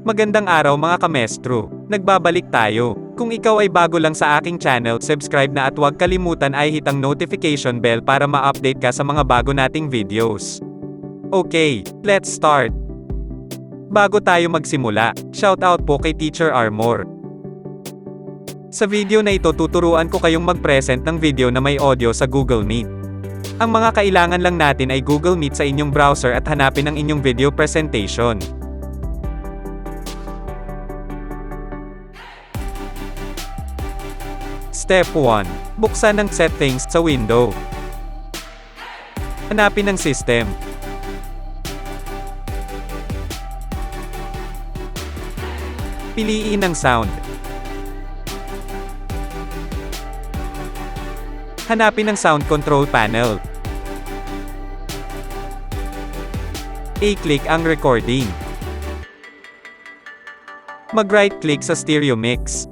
Magandang araw mga kamestro. Nagbabalik tayo. Kung ikaw ay bago lang sa aking channel, subscribe na at huwag kalimutan ay hitang notification bell para ma-update ka sa mga bago nating videos. Okay, let's start. Bago tayo magsimula, shoutout po kay Teacher Armor. Sa video na ito tuturuan ko kayong mag-present ng video na may audio sa Google Meet. Ang mga kailangan lang natin ay Google Meet sa inyong browser at hanapin ang inyong video presentation. Step 1. Buksan ang settings sa window. Hanapin ang system. Piliin ang sound. Hanapin ang sound control panel. I-click ang recording. Mag-right click sa stereo mix.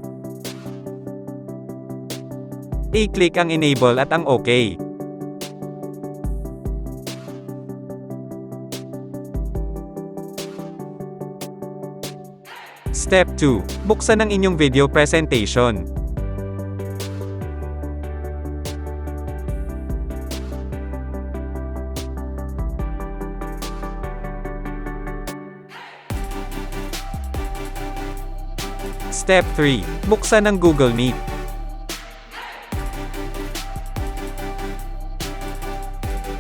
I-click ang enable at ang OK. Step 2. Buksan ang inyong video presentation. Step 3. Buksan ang Google Meet.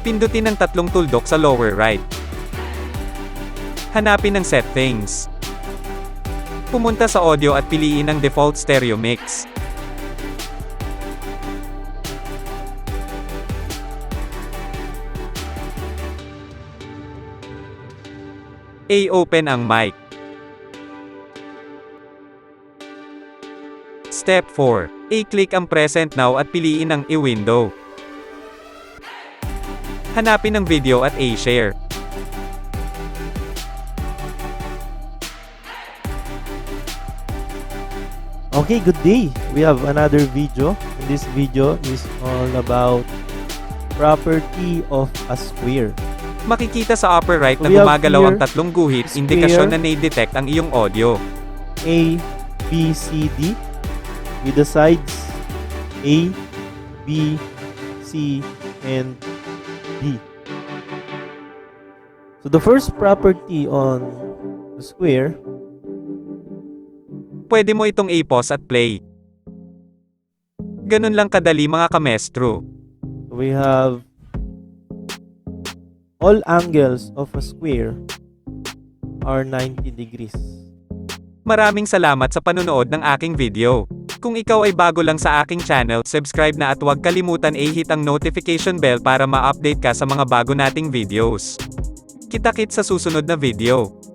Pindutin ang tatlong tuldok sa lower right. Hanapin ang settings. Pumunta sa audio at piliin ang default stereo mix. I-open ang mic. Step 4. I-click ang present now at piliin ang i-window. Hanapin ang video at i-share. Okay, good day. We have another video. And this video is all about property of a square. Makikita sa upper right na We have gumagalaw ang here tatlong guhit, square. indikasyon na na-detect ang iyong audio. A, B, C, D with the sides A, B, C, and D. So the first property on the square, Pwede mo itong i-pause at play. Ganun lang kadali mga kamestro. we have all angles of a square are 90 degrees. Maraming salamat sa panonood ng aking video. Kung ikaw ay bago lang sa aking channel, subscribe na at huwag kalimutan i-hit ang notification bell para ma-update ka sa mga bago nating videos. Kita-kits sa susunod na video.